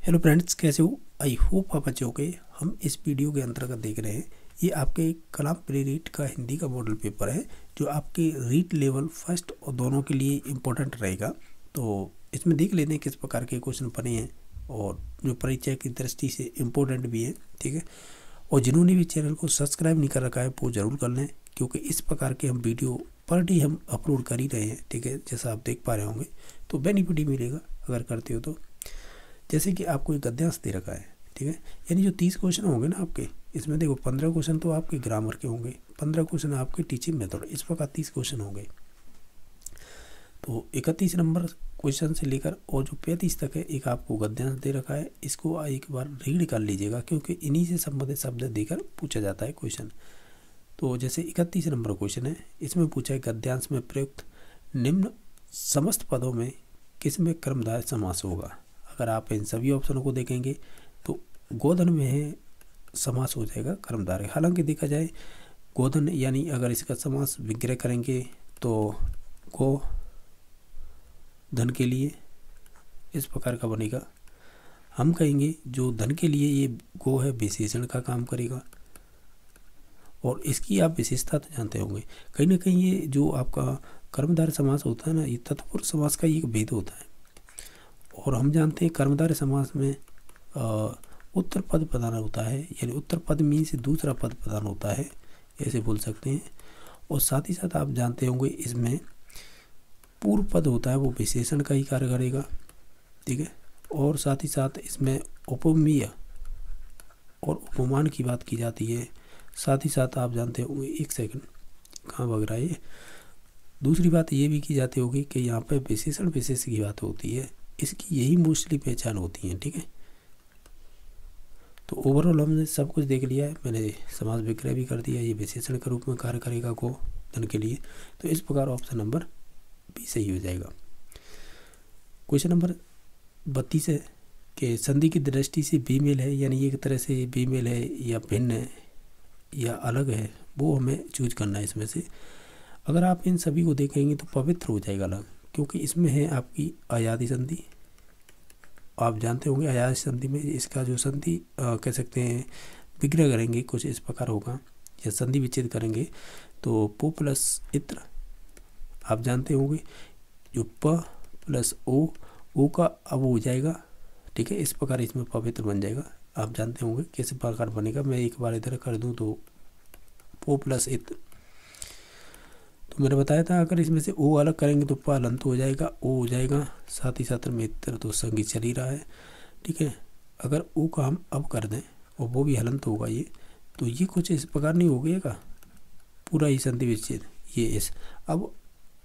Hello friends, कैसे हो? I hope आप अच्छे होंगे। हम इस वीडियो के अंतर्गत देख रहे हैं, ये आपके कलाम प्री रीड का हिंदी का मॉडल पेपर है जो आपके रीड लेवल फर्स्ट और दोनों के लिए इम्पोर्टेंट रहेगा। तो इसमें देख लेते हैं किस प्रकार के क्वेश्चन बने हैं और जो परीक्षा की दृष्टि से इम्पोर्टेंट भी है। ठीक है, और जिन्होंने भी चैनल को सब्सक्राइब नहीं कर रखा है वो ज़रूर कर लें, क्योंकि इस प्रकार के हम वीडियो पर डे हम अपलोड कर ही रहे हैं। ठीक है, जैसा आप देख पा रहे होंगे, तो बेनिफिट ही मिलेगा अगर करते हो तो। जैसे कि आपको एक गद्यांश दे रखा है, ठीक है, यानी जो 30 क्वेश्चन होंगे ना आपके, इसमें देखो 15 क्वेश्चन तो आपके ग्रामर के होंगे, 15 क्वेश्चन आपके टीचिंग मेथड, इस प्रकार 30 क्वेश्चन होंगे। तो 31 नंबर क्वेश्चन से लेकर और जो 35 तक है एक आपको गद्यांश दे रखा है, इसको एक बार रीड कर लीजिएगा, क्योंकि इन्हीं से संबंधित शब्द देकर पूछा जाता है क्वेश्चन। तो जैसे 31 नंबर क्वेश्चन है, इसमें पूछा है गद्यांश में प्रयुक्त निम्न समस्त पदों में किसमें कर्मधारय समास होगा। अगर आप इन सभी ऑप्शनों को देखेंगे तो गोधन में है समास हो जाएगा कर्मधारय। हालांकि देखा जाए गोधन यानी अगर इसका समास विग्रह करेंगे तो गो धन के लिए इस प्रकार का बनेगा। हम कहेंगे जो धन के लिए ये गो है विशेषण का काम करेगा, और इसकी आप विशेषता तो जानते होंगे। कहीं ना कहीं ये जो आपका कर्मधारय समास होता है ना, ये तत्पुरुष समास का एक भेद होता है। और हम जानते हैं कर्मधारय समास में उत्तर पद प्रधान होता है, यानी उत्तर पद में से दूसरा पद प्रधान होता है, ऐसे बोल सकते हैं। और साथ ही साथ आप जानते होंगे इसमें पूर्व पद होता है, वो विशेषण का ही कार्य करेगा। ठीक है, और साथ ही साथ इसमें उपमेय और उपमान की बात की जाती है। साथ ही साथ आप जानते होंगे, एक सेकंड कहाँ भाग रहा है ये, दूसरी बात ये भी की जाती होगी कि यहाँ पर विशेषण विशेष की बात होती है, इसकी यही मोस्टली पहचान होती है। ठीक है, तो ओवरऑल हमने सब कुछ देख लिया है। मैंने समास विग्रह भी कर दिया, ये विशेषण के रूप में कार्य करेगा गो धन के लिए। तो इस प्रकार ऑप्शन नंबर बी सही हो जाएगा। क्वेश्चन नंबर 32 है कि संधि की दृष्टि से बीमेल है, यानी एक तरह से बीमेल है या भिन्न है या अलग है, वो हमें चूज करना है इसमें से। अगर आप इन सभी को देखेंगे तो पवित्र हो जाएगा अलग, क्योंकि इसमें है आपकी अयादि संधि। आप जानते होंगे अयादि संधि में इसका जो संधि कह सकते हैं विग्रह करेंगे कुछ इस प्रकार होगा, या संधि विच्छेद करेंगे तो पो प्लस इत्र, आप जानते होंगे जो प प्लस ओ का अब हो जाएगा। ठीक है, इस प्रकार इसमें पवित्र बन जाएगा। आप जानते होंगे किस प्रकार बनेगा, मैं एक बार इधर कर दूं तो पो प्लस इत्र। तो मैंने बताया था अगर इसमें से ओ अलग करेंगे तो प हलंत हो जाएगा, ओ हो जाएगा, साथ ही साथ में इत्र तो संगी चल ही रहा है। ठीक है, अगर ओ का हम अब कर दें और वो भी हलंत होगा ये, तो ये कुछ इस प्रकार नहीं हो गएगा पूरा ही संधि विच्छेद। ये इस अब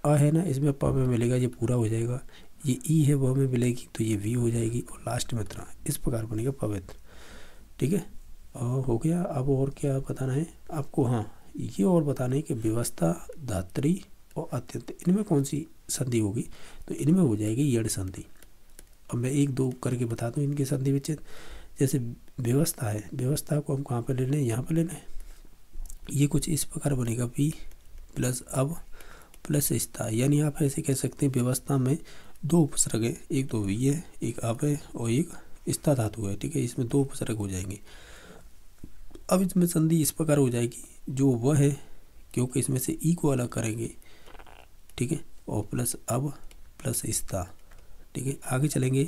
अ है ना, इसमें प में मिलेगा, ये पूरा हो जाएगा। ये ई है वह में मिलेगी तो ये वी हो जाएगी, और लास्ट में त्र, इस प्रकार बनेगा पवित्र। ठीक है, हो गया। अब और क्या बताना है आपको? हाँ, ये और बताना है कि व्यवस्था, धात्री और अत्यंत, इनमें कौन सी संधि होगी? तो इनमें हो जाएगी यड़ संधि। अब मैं एक दो करके बता दूँ इनके संधि विच्छेद। जैसे व्यवस्था है, व्यवस्था को हम कहाँ पर ले लें, यहाँ पर ले लें। ये कुछ इस प्रकार बनेगा, वी प्लस अब प्लस स्था, यानी आप ऐसे कह सकते हैं व्यवस्था में दो उपसर्ग है, एक तो वी है, एक अब है और एक स्था धातु है। ठीक है, इसमें दो उपसर्ग हो जाएंगे। अब इसमें संधि इस प्रकार हो जाएगी, जो वह है, क्योंकि इसमें से ई को अलग करेंगे। ठीक है, और प्लस अब प्लस स्था। ठीक है, आगे चलेंगे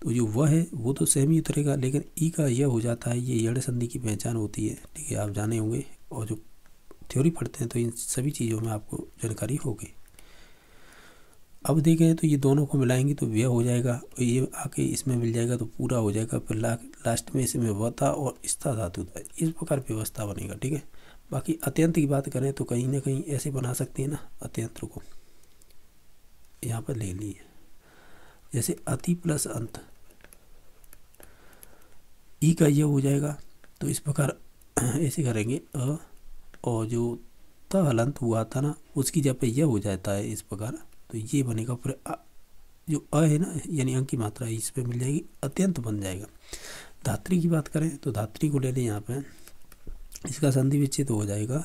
तो जो वह है वो तो सेम ही उतरेगा, लेकिन ई का यह हो जाता है, ये यड़ संधि की पहचान होती है। ठीक है, आप जाने होंगे, और जो थ्योरी पढ़ते हैं तो इन सभी चीज़ों में आपको जानकारी होगी। अब देखें तो ये दोनों को मिलाएंगे तो व्यय हो जाएगा, और ये आके इसमें मिल जाएगा तो पूरा हो जाएगा। फिर लास्ट में इसमें वता और स्था धातु था, इस प्रकार व्यवस्था बनेगा। ठीक है, बाकी अत्यंत की बात करें तो कहीं ना कहीं ऐसे बना सकते हैं ना, अत्यंत को यहाँ पर ले लिए, जैसे अति प्लस अंत, ई का यह हो जाएगा तो इस प्रकार ऐसे करेंगे अ, और जो त हलंत हुआ था ना उसकी जब पे यह हो जाता है इस प्रकार, तो ये बनेगा फिर जो अ है ना, यानी अंक की मात्रा इस पे मिल जाएगी, अत्यंत बन जाएगा। धात्री की बात करें तो धात्री को ले लें यहाँ पे, इसका संधि विच्छेद हो जाएगा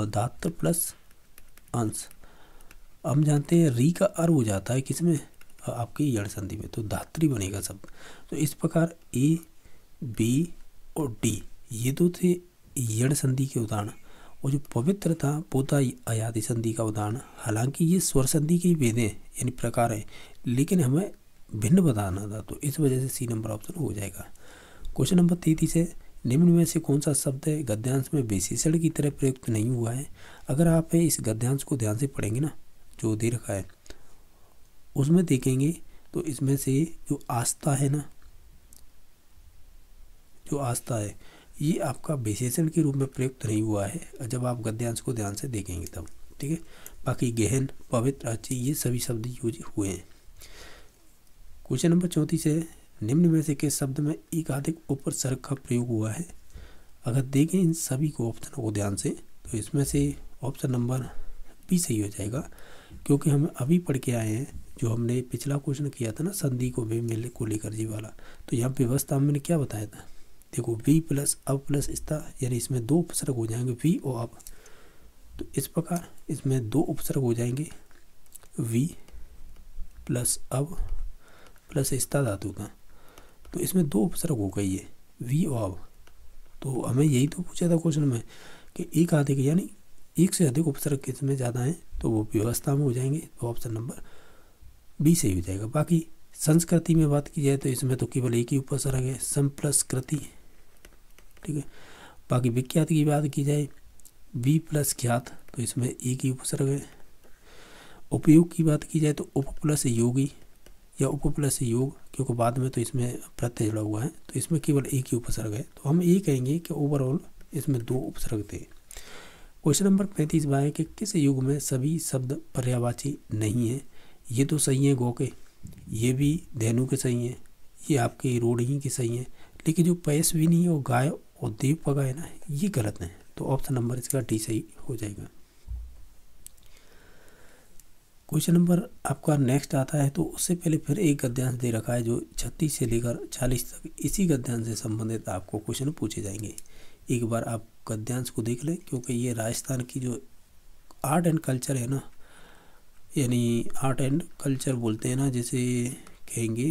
धात्र प्लस अंश। हम जानते हैं री का अर हो जाता है किसमें, आपकी यण संधि में, तो धात्री बनेगा शब्द। तो इस प्रकार ए, बी और डी ये दो थे यण संधि के उदाहरण, और जो पवित्र था वो था अयादि संधि का उदाहरण। हालांकि ये स्वर संधि के भेद हैं यानी प्रकार है, लेकिन हमें भिन्न बताना था, तो इस वजह से सी नंबर ऑप्शन हो जाएगा। क्वेश्चन नंबर 33 है, निम्न में से कौन सा शब्द है गद्यांश में विशेषण की तरह प्रयुक्त नहीं हुआ है। अगर आप इस गद्यांश को ध्यान से पढ़ेंगे ना, जो दे रखा है उसमें देखेंगे तो इसमें से जो आस्था है ना, जो आस्था है ये आपका विशेषण के रूप में प्रयुक्त नहीं हुआ है जब आप गद्यांश को ध्यान से देखेंगे तब, ठीक है। बाकी गहन, पवित्र, अच्छी ये सभी शब्द यूज हुए हैं। क्वेश्चन नंबर 34 है, निम्न में से किस शब्द में एकाधिक उपसर्ग का प्रयोग हुआ है। अगर देखें इन सभी को ऑप्शन को ध्यान से, तो इसमें से ऑप्शन नंबर बी सही हो जाएगा, क्योंकि हम अभी पढ़ के आए हैं जो हमने पिछला क्वेश्चन किया था ना संधि को बेमेल को लेकर जी वाला, तो यहाँ व्यवस्था मैंने क्या बताया था, देखो वी प्लस अब प्लस स्था, यानी इसमें दो उपसर्ग हो जाएंगे वी और अब। तो इस प्रकार इसमें दो उपसर्ग हो जाएंगे वी प्लस अब प्लस स्था धातु का, तो इसमें दो उपसर्ग हो गई है वी और अब। तो हमें यही तो पूछा था क्वेश्चन में कि एक अधिक यानी एक से अधिक उपसर्ग किसमें ज़्यादा है, तो वो व्यवस्था में हो जाएंगे, तो ऑप्शन नंबर बी सही हो जाएगा। बाकी संस्कृति में बात की जाए तो इसमें तो केवल एक ही उपसर्ग है, सम प्लस कृति, ठीक है। बाकी विख्यात की बात की जाए बी प्लस ख्यात, तो इसमें एक ही उपसर्ग है। उपयोग की बात की जाए तो उप प्लस योगी या उप प्लस योग, क्योंकि बाद में तो इसमें प्रत्यय जुड़ा हुआ है, तो इसमें केवल एक ही उपसर्ग है, तो हम ये कहेंगे कि ओवरऑल इसमें दो उपसर्ग थे। क्वेश्चन नंबर 35 है कि किस युग में सभी शब्द पर्यायवाची नहीं है। ये तो सही है गौ के, ये भी धेनु के सही है, ये आपके रोढ़ी के सही है, लेकिन जो पयस्विनी और गाय और देव पगा है ना, ये गलत है, तो ऑप्शन नंबर इसका डी सही हो जाएगा। क्वेश्चन नंबर आपका नेक्स्ट आता है, तो उससे पहले फिर एक गद्यांश दे रखा है जो 36 से लेकर 40 तक इसी गद्यांश से संबंधित आपको क्वेश्चन पूछे जाएंगे। एक बार आप गद्यांश को देख लें, क्योंकि ये राजस्थान की जो आर्ट एंड कल्चर है ना, यानी आर्ट एंड कल्चर बोलते हैं ना, जैसे कहेंगे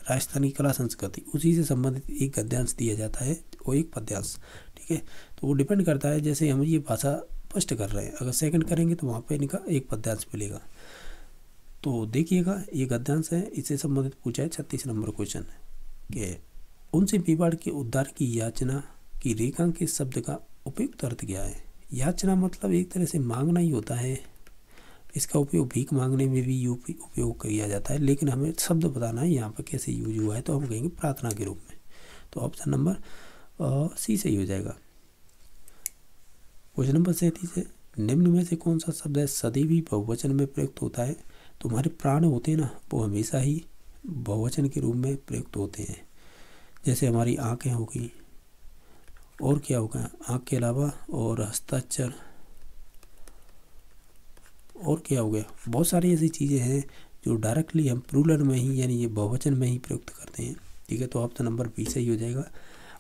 राजस्थानी कला संस्कृति, उसी से संबंधित एक गद्यांश दिया जाता है और एक पद्यांश, ठीक है। तो वो डिपेंड करता है, जैसे हम ये भाषा फर्स्ट कर रहे हैं, अगर सेकंड करेंगे तो वहाँ पे इनका एक पद्यांश मिलेगा। तो देखिएगा ये गद्यांश है, इससे संबंधित पूछा है 36 नंबर क्वेश्चन कि उनसे विवाद के उद्धार की याचना की रेखांकित शब्द का उपयुक्त अर्थ क्या है। याचना मतलब एक तरह से मांगना ही होता है, इसका उपयोग भीख मांगने में भी उपयोग किया जाता है, लेकिन हमें शब्द बताना है यहाँ पर कैसे यूज हुआ है, तो हम कहेंगे प्रार्थना के रूप में, तो ऑप्शन नंबर सी सही हो जाएगा। क्वेश्चन नंबर 37 है, निम्न में से कौन सा शब्द है सदैव बहुवचन में प्रयुक्त होता है। तुम्हारे प्राण होते हैं ना, वो हमेशा ही बहुवचन के रूप में प्रयुक्त होते हैं। जैसे हमारी आँखें हो गई, और क्या होगा आँख के अलावा, और हस्ताक्षर, और क्या हो गया, बहुत सारी ऐसी चीज़ें हैं जो डायरेक्टली हम प्लूरल में ही यानी ये बहुवचन में ही प्रयुक्त करते हैं, ठीक है। तो ऑप्शन नंबर बी सही हो जाएगा।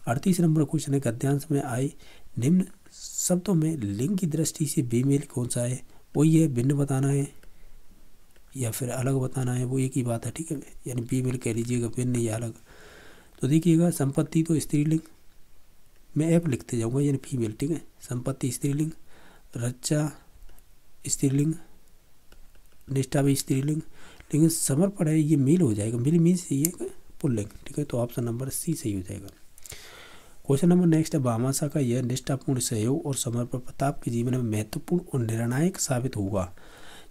38 नंबर क्वेश्चन है, गद्यांश में आए निम्न शब्दों में लिंग की दृष्टि से बेमेल कौन सा है। वो ये भिन्न बताना है या फिर अलग बताना है, वो एक ही बात है, ठीक है। यानी बेमेल कह लीजिएगा, भिन्न या अलग। तो देखिएगा संपत्ति तो स्त्रीलिंग, मैं एप लिखते जाऊँगा यानी फीमेल, ठीक है। संपत्ति स्त्रीलिंग, रक्षा स्त्रीलिंग, निष्ठा भी स्त्रीलिंग, लेकिन समर्पण है ये मेल हो जाएगा, मेल मीन्स ये पुल्लिंग, ठीक है। तो ऑप्शन नंबर सी सही हो जाएगा। क्वेश्चन नंबर नेक्स्ट है, भामाशा का यह निष्ठापूर्ण सहयोग और समर्पण प्रताप के जीवन में महत्वपूर्ण और निर्णायक साबित हुआ।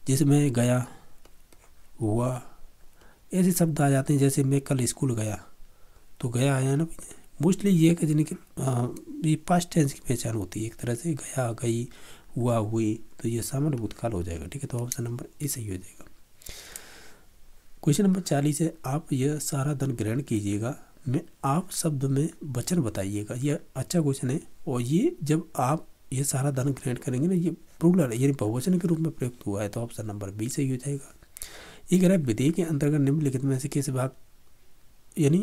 जिसमें गया, हुआ, ऐसे शब्द आ जाते हैं। जैसे मैं कल स्कूल गया, तो गया आया ना, मोस्टली ये है कि जिनकी ये पास्ट टेंस की पहचान होती है एक तरह से, गया, गई, हुआ, हुई, तो ये सामान्य भूतकाल हो जाएगा, ठीक है। तो ऑप्शन नंबर ए सही हो जाएगा। क्वेश्चन नंबर 40 है, आप यह सारा धन ग्रहण कीजिएगा, मैं आप शब्द में वचन बताइएगा। यह अच्छा क्वेश्चन है, और ये जब आप ये सारा धन ग्रहण करेंगे ना, ये प्लूरल यानी बहुवचन के रूप में प्रयुक्त हुआ है, तो ऑप्शन नंबर बी सही हो जाएगा। ये कह रहा है विधेय के अंतर्गत निम्नलिखित में से किस भाग, यानी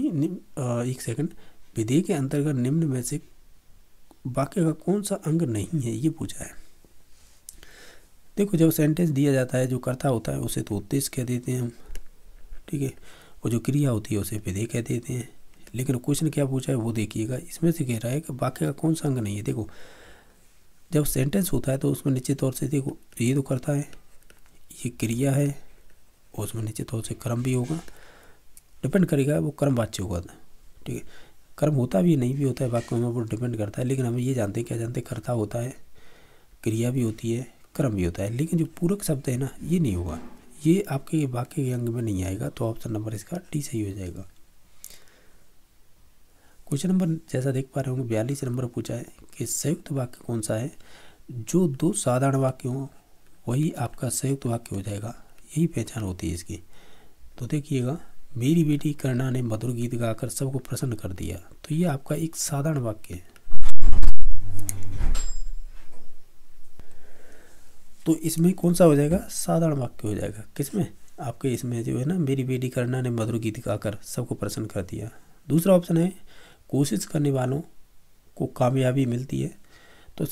एक सेकंड, विधेय के अंतर्गत निम्न में से वाक्य का कौन सा अंग नहीं है, ये पूछा है। देखो जब सेंटेंस दिया जाता है, जो कर्ता होता है उसे तो उद्देश्य कह देते हैं हम, ठीक है, और जो क्रिया होती है उसे विधेय कह देते हैं। लेकिन क्वेश्चन क्या पूछा है वो देखिएगा, इसमें से कह रहा है कि वाक्य का कौन सा अंग नहीं है। देखो जब सेंटेंस होता है तो उसमें निश्चित तौर से देखो ये तो करता है, ये क्रिया है, और उसमें निश्चित तौर से कर्म भी होगा, डिपेंड करेगा वो कर्म वाच्य होगा, ठीक है। कर्म होता भी नहीं भी होता है वाक्य में, वो डिपेंड करता है। लेकिन हम ये जानते हैं, क्या जानते हैं, कर्ता होता है, क्रिया भी होती है, कर्म भी होता है। लेकिन जो पूरक शब्द है ना, ये नहीं होगा, ये आपके वाक्य के अंग में नहीं आएगा। तो ऑप्शन नंबर इसका डी सही हो जाएगा। क्वेश्चन नंबर जैसा देख पा रहे होंगे 42 नंबर पूछा है कि संयुक्त वाक्य कौन सा है जो दो साधारण वाक्य हों वही आपका संयुक्त वाक्य हो जाएगा, यही पहचान होती है इसकी। तो देखिएगा, मेरी बेटी करना ने मधुर गीत गाकर सबको प्रसन्न कर दिया, तो ये आपका एक साधारण वाक्य है। तो इसमें कौन सा हो जाएगा, साधारण वाक्य हो जाएगा। किसमें, आपके इसमें जो है ना, मेरी बेटी करना ने मधुर गीत गाकर सबको प्रसन्न कर दिया। दूसरा ऑप्शन है कोशिश करने वालों को कामयाबी मिलती है। तो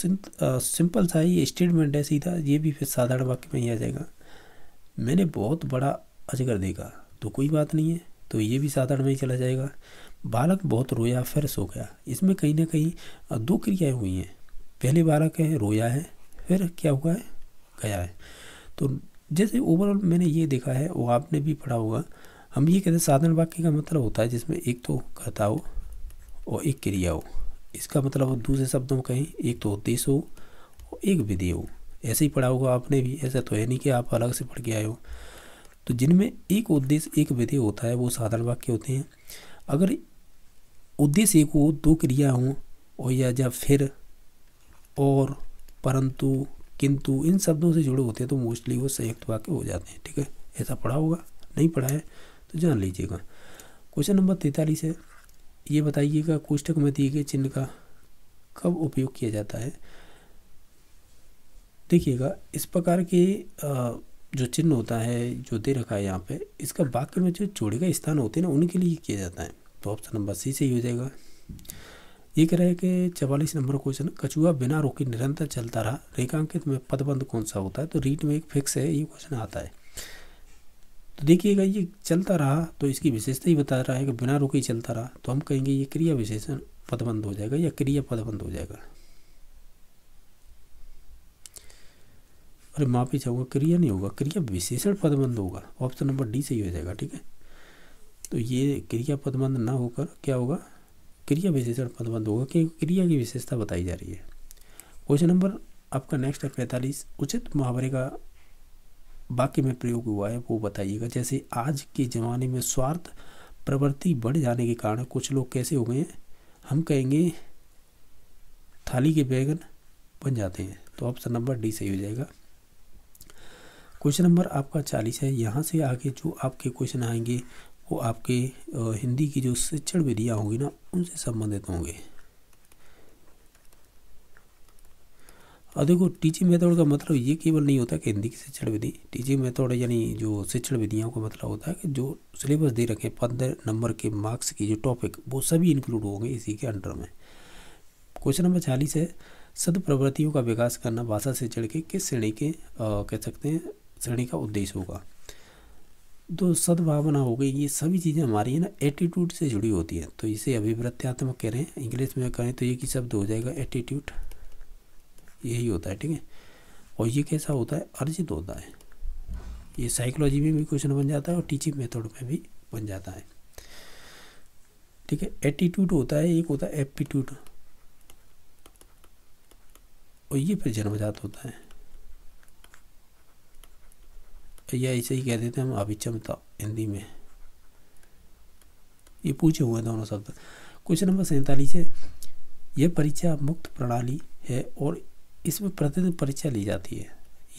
सिंपल सा ये स्टेटमेंट है सीधा, ये भी फिर साधारण वाक्य में ही आ जाएगा। मैंने बहुत बड़ा अजगर देखा, तो कोई बात नहीं है, तो ये भी साधारण में ही चला जाएगा। बालक बहुत रोया फिर सो गया, इसमें कहीं ना कहीं दो क्रियाएं हुई हैं। पहले बालक है, रोया है, फिर क्या हुआ है, गया है। तो जैसे ओवरऑल मैंने ये देखा है, वो आपने भी पढ़ा होगा, हम ये कहते हैं साधारण वाक्य का मतलब होता है जिसमें एक तो कर्ता हो और एक क्रिया हो। इसका मतलब दूसरे शब्दों में कहीं एक तो उद्देश्य हो और एक विधेय हो। ऐसे ही पढ़ा होगा आपने भी, ऐसा तो है नहीं कि आप अलग से पढ़ के आए हो। तो जिनमें एक उद्देश्य एक विधेय होता है वो साधारण वाक्य होते हैं। अगर उद्देश्य एक हो, दो क्रिया हों, और या जब फिर, और, परंतु, किंतु, इन शब्दों से जुड़े होते हैं तो मोस्टली वो संयुक्त वाक्य हो जाते हैं, ठीक है। ऐसा पढ़ा होगा, नहीं पढ़ा है तो जान लीजिएगा। क्वेश्चन नंबर 43 है, ये बताइएगा कोष्ठक में दिए गए चिन्ह का कब उपयोग किया जाता है। देखिएगा, इस प्रकार के जो चिन्ह होता है जो दे रखा है यहाँ पे, इसका वाक्य में जो जोड़े का स्थान होते हैं ना, उनके लिए किया जाता है। तो ऑप्शन नंबर सी सही हो जाएगा। ये कह रहा है कि 44 नंबर क्वेश्चन, कछुआ बिना रोके निरंतर चलता रहा, रेखांकित में पदबंध कौन सा होता है। तो रीट में एक फिक्स है, ये क्वेश्चन आता है। तो देखिएगा, ये चलता रहा तो इसकी विशेषता ही बता रहा है कि बिना रोके ही चलता रहा, तो हम कहेंगे ये क्रिया विशेषण पदबंध हो जाएगा या क्रिया पदबंध हो जाएगा। अरे माफी चाहूँगा, क्रिया नहीं होगा, क्रिया विशेषण पदबंध होगा। ऑप्शन नंबर डी सही हो जाएगा, ठीक है। तो ये क्रिया पदबंध ना होकर क्या होगा, क्रिया विशेषण पदबंध होगा, क्योंकि क्रिया की विशेषता बताई जा रही है। क्वेश्चन नंबर आपका नेक्स्ट है 45, उचित मुहावरे का वाक्य में प्रयोग हुआ है वो बताइएगा। जैसे आज के ज़माने में स्वार्थ प्रवृत्ति बढ़ जाने के कारण कुछ लोग कैसे हो गए हैं, हम कहेंगे थाली के बैगन बन जाते हैं। तो ऑप्शन नंबर डी सही हो जाएगा। क्वेश्चन नंबर आपका 40 है, यहाँ से आगे जो आपके क्वेश्चन आएंगे वो आपके हिंदी की जो शिक्षण विधियाँ होंगी ना, उनसे संबंधित होंगे। और देखो, टीचिंग मेथड का मतलब ये केवल नहीं होता कि हिंदी की शिक्षण विधि, टीचिंग मेथड यानी जो शिक्षण विधियों का मतलब होता है कि जो सिलेबस दे रखे 15 नंबर के मार्क्स की जो टॉपिक, वो सभी इंक्लूड होंगे इसी के अंडर में। क्वेश्चन नंबर 40 है, सद प्रवृत्तियों का विकास करना भाषा शिक्षण के किस श्रेणी के कह सकते हैं श्रेणी का उद्देश्य होगा। तो सद्भावना हो गई, ये सभी चीज़ें हमारी है ना एटीट्यूड से जुड़ी होती है। तो इसे अभिवृत्त्यात्मक कह रहे हैं, इंग्लिश में कहें तो एक ही शब्द हो जाएगा एटीट्यूड, यही होता है, ठीक है। और ये कैसा होता है, अर्जित होता है। ये साइकोलॉजी में भी क्वेश्चन बन जाता है और टीचिंग मेथड में भी बन जाता है, ठीक है। एटीट्यूड होता है, एक होता है एप्टीट्यूड, और ये फिर जन्मजात होता है, या ऐसे ही कह देते हैं हम अभिक्षमता हिंदी में। ये पूछे हुए दोनों शब्द। क्वेश्चन नंबर 47 है, यह परीक्षा मुक्त प्रणाली है और इसमें प्रतिदिन परीक्षा ली जाती है,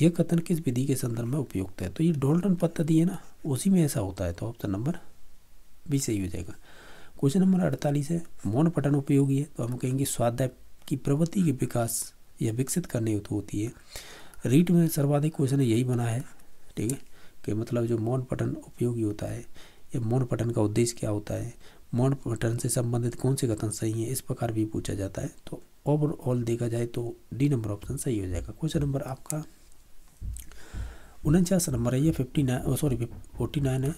यह कथन किस विधि के संदर्भ में उपयुक्त है। तो ये डॉल्टन पद्धति है ना, उसी में ऐसा होता है। तो ऑप्शन नंबर बी सही हो जाएगा। क्वेश्चन नंबर 48 है, मौन पठन उपयोगी है। तो हम कहेंगे स्वाध्याय की प्रवृत्ति के विकास या विकसित करने हेतु होती है। रीट में सर्वाधिक क्वेश्चन यही बना है, ठीक है, कि मतलब जो मौन पठन उपयोगी होता है या मौन पठन का उद्देश्य क्या होता है, मौन पठन से संबंधित कौन से कथन सही है, इस प्रकार भी पूछा जाता है। तो ओवरऑल देखा जाए तो डी नंबर ऑप्शन सही हो जाएगा। क्वेश्चन नंबर आपका 49 नंबर है, ये 49 है,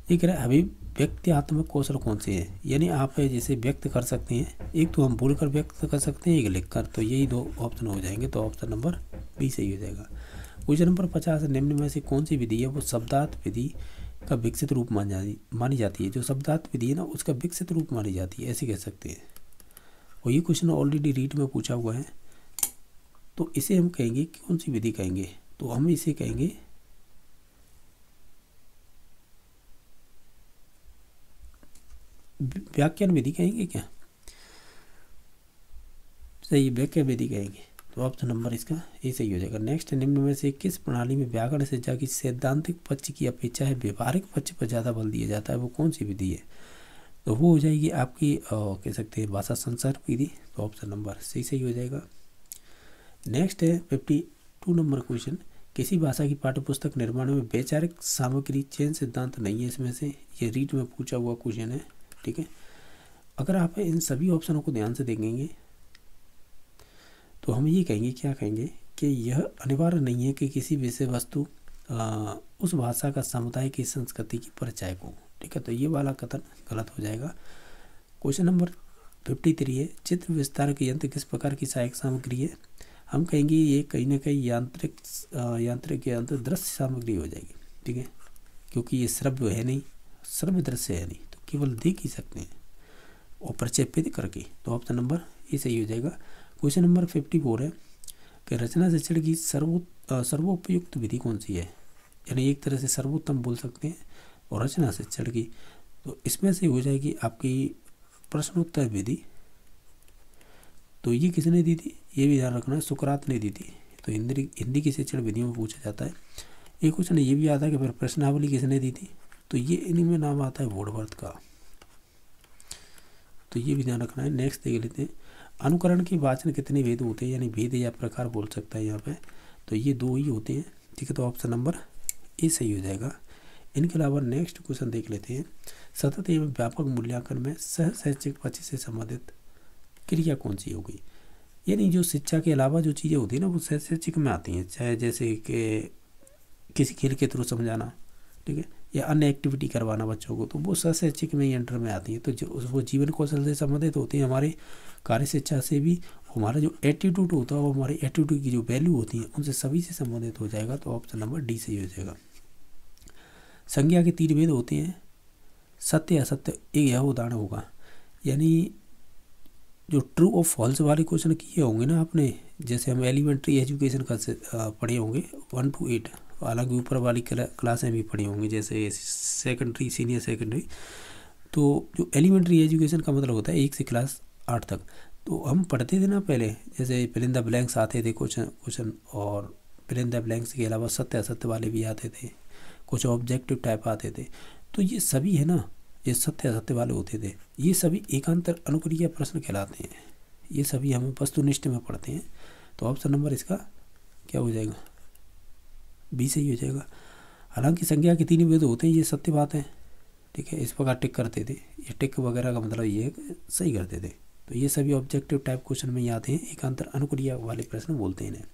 ये कह रहा है अभी व्यक्त्यात्मक कौशल कौन से हैं, यानी आप जैसे व्यक्त कर सकते हैं, एक तो हम बोलकर व्यक्त कर सकते हैं, एक लिखकर, तो यही दो ऑप्शन हो जाएंगे, तो ऑप्शन नंबर बी सही हो जाएगा। क्वेश्चन नंबर 50, निम्न में से कौन सी विधि है वो शब्दार्थ विधि का विकसित रूप मानी जाती है। जो शब्दार्थ विधि है ना उसका विकसित रूप मानी जाती है, ऐसे कह सकते हैं। और ये क्वेश्चन ऑलरेडी रीट में पूछा हुआ है, तो इसे हम कहेंगे कौन सी विधि कहेंगे, तो हम इसे कहेंगे व्याख्यान विधि कहेंगे क्या, सही, व्याख्या विधि कहेंगे, तो ऑप्शन नंबर इसका ए सही हो जाएगा। नेक्स्ट, निम्न में से किस प्रणाली में व्याकरण सिद्धा की सैद्धांतिक पक्ष की अपेक्षा है व्यवहारिक पक्ष पर ज़्यादा बल दिया जाता है, वो कौन सी विधि है, तो वो हो जाएगी आपकी कह सकते हैं भाषा संचार विधि, तो ऑप्शन नंबर सही हो जाएगा। नेक्स्ट है 52 नंबर क्वेश्चन, किसी भाषा की पाठ्यपुस्तक निर्माण में वैचारिक सामग्री चयन सिद्धांत नहीं है इसमें से, ये रीट में पूछा हुआ क्वेश्चन है, ठीक है। अगर आप इन सभी ऑप्शनों को ध्यान से देखेंगे तो हम ये कहेंगे, क्या कहेंगे कि यह अनिवार्य नहीं है कि किसी विषय वस्तु उस भाषा का समुदाय की संस्कृति की परिचय को, ठीक है, तो ये वाला कथन गलत हो जाएगा। क्वेश्चन नंबर 53 है, चित्र विस्तार के यंत्र किस प्रकार की सहायक सामग्री है, हम कहेंगे ये कहीं ना कहीं यांत्रिक यंत्र दृश्य सामग्री हो जाएगी, ठीक है, क्योंकि ये श्रव्य है नहीं, श्रव्य दृश्य है नहीं, तो केवल देख ही सकते हैं और प्रक्षेपित करके, तो ऑप्शन नंबर ये सही हो जाएगा। क्वेश्चन नंबर 54 है कि रचना शिक्षण की सर्वोपयुक्त विधि कौन सी है, यानी एक तरह से सर्वोत्तम बोल सकते हैं, और रचना शिक्षण की, तो इसमें से हो जाएगी आपकी प्रश्नोत्तर विधि, तो ये किसने दी थी, ये भी ध्यान रखना है, सुकरात ने दी थी, तो हिंदी की शिक्षण विधियों में पूछा जाता है। एक क्वेश्चन ये भी आता है कि फिर प्रश्नावली किसने दी थी, तो ये इन्हीं में नाम आता है वुडवर्थ का, तो ये भी ध्यान रखना है। नेक्स्ट देख लेते हैं, अनुकरण के वाचन कितने भेद होते हैं, यानी भेद या प्रकार बोल सकता है यहाँ पे, तो ये दो ही होते हैं, ठीक है, तो ऑप्शन नंबर ए सही हो जाएगा। इनके अलावा नेक्स्ट क्वेश्चन देख लेते हैं, सतत एवं व्यापक मूल्यांकन में सह शैक्षिक पक्ष से संबंधित क्रिया कौन सी होगी, यानी जो शिक्षा के अलावा जो चीज़ें होती हैं ना वो सह शैक्षिक में आती हैं, चाहे जैसे कि किसी खेल के थ्रू समझाना, ठीक है, या अन्य एक्टिविटी करवाना बच्चों को, तो वो सह शैक्षिक में ही अंडर में आती है, तो जो वो जीवन कौशल से संबंधित होती हैं, हमारे कार्य शिक्षा से भी, हमारा जो एटीट्यूड होता है वो हमारे एटीट्यूड की जो वैल्यू होती है उनसे सभी से संबंधित हो जाएगा, तो ऑप्शन नंबर डी सही हो जाएगा। संज्ञा के 3 भेद होते हैं, सत्य असत्य, एक यह उदाहरण होगा, यानी जो ट्रू और फॉल्स वाले क्वेश्चन किए होंगे ना आपने, जैसे हम एलिमेंट्री एजुकेशन का पढ़े होंगे 1 to 8, हालांकि ऊपर वाली क्लासें भी पढ़ी होंगी जैसे सेकेंडरी, सीनियर सेकेंडरी, तो जो एलिमेंट्री एजुकेशन का मतलब होता है 1 से क्लास 8 तक, तो हम पढ़ते थे ना पहले, जैसे फिल इन द ब्लैंक्स आते थे क्वेश्चन, और फिल इन द ब्लैंक्स के अलावा सत्य असत्य वाले भी आते थे, कुछ ऑब्जेक्टिव टाइप आते थे, तो ये सभी है ना, ये सत्य असत्य वाले होते थे, ये सभी एकांतर अनुक्रिया प्रश्न कहलाते हैं, ये सभी हम वस्तुनिष्ठ में पढ़ते हैं, तो ऑप्शन नंबर इसका क्या हो जाएगा, बी सही हो जाएगा। हालांकि संज्ञा के 3 भेद होते हैं, ये सत्य बात है, ठीक है, इस प्रकार टिक करते थे, ये टिक वगैरह का मतलब ये सही करते थे, तो ये सभी ऑब्जेक्टिव टाइप क्वेश्चन में ही आते हैं, एकांतर अनुक्रिया वाले प्रश्न बोलते हैं इन्हें।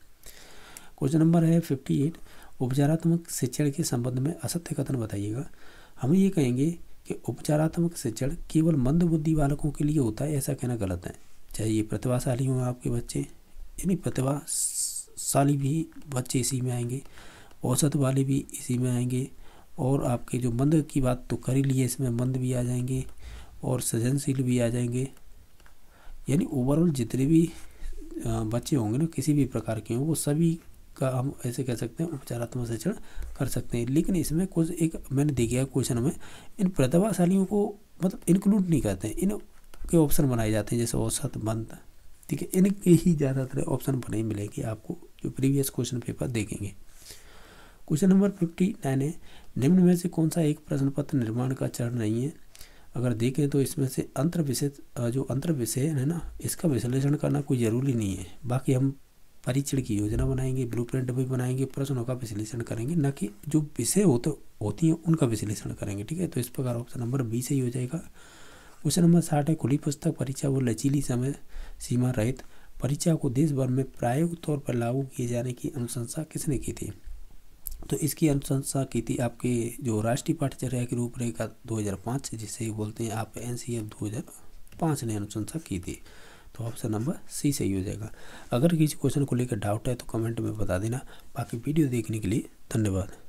क्वेश्चन नंबर है 58, उपचारात्मक शिक्षण के संबंध में असत्य कथन बताइएगा। हम ये कहेंगे कि उपचारात्मक शिक्षण केवल मंद बुद्धि बालकों के लिए होता है, ऐसा कहना गलत है, चाहे ये प्रतिभाशाली हों आपके बच्चे, यानी प्रतिभाशाली भी बच्चे इसी में आएंगे, औसत वाले भी इसी में आएंगे, और आपके जो मंद की बात तो कर ही लिए, इसमें मंद भी आ जाएंगे और सृजनशील भी आ जाएंगे, यानी ओवरऑल जितने भी बच्चे होंगे ना किसी भी प्रकार के हों, वो सभी का हम ऐसे कह सकते हैं उपचारात्मक शिक्षण कर सकते हैं। लेकिन इसमें कुछ एक मैंने देखा क्वेश्चन में, इन प्रतिभाशालियों को मतलब इंक्लूड नहीं करते हैं, इनके ऑप्शन बनाए जाते हैं, जैसे औसत मंद, ठीक है, इनके ही ज़्यादातर ऑप्शन बने मिलेंगे आपको जो प्रीवियस क्वेश्चन पेपर देखेंगे। क्वेश्चन नंबर 59 है, निम्न में से कौन सा एक प्रश्न पत्र निर्माण का चरण नहीं है। अगर देखें तो इसमें से अंतर विषय है ना, इसका विश्लेषण करना कोई ज़रूरी नहीं है, बाकी हम परीक्षण की योजना बनाएंगे, ब्लूप्रिंट भी बनाएंगे, प्रश्नों का विश्लेषण करेंगे, ना कि जो विषय होती हैं उनका विश्लेषण करेंगे, ठीक है, तो इस प्रकार ऑप्शन नंबर बी सही हो जाएगा। क्वेश्चन नंबर 60 है, खुली पुस्तक परीक्षा व लचीली समय सीमा रहित परीक्षा को देश भर में प्रायोगिक तौर पर लागू किए जाने की अनुशंसा किसने की थी। तो इसकी अनुशंसा की थी आपके जो राष्ट्रीय पाठ्यचर्या की रूपरेखा 2005 जिसे बोलते हैं आप NCF 2005 ने अनुशंसा की थी। तो ऑप्शन नंबर सी सही हो जाएगा। अगर किसी क्वेश्चन को लेकर डाउट है तो कमेंट में बता देना। बाकी वीडियो देखने के लिए धन्यवाद।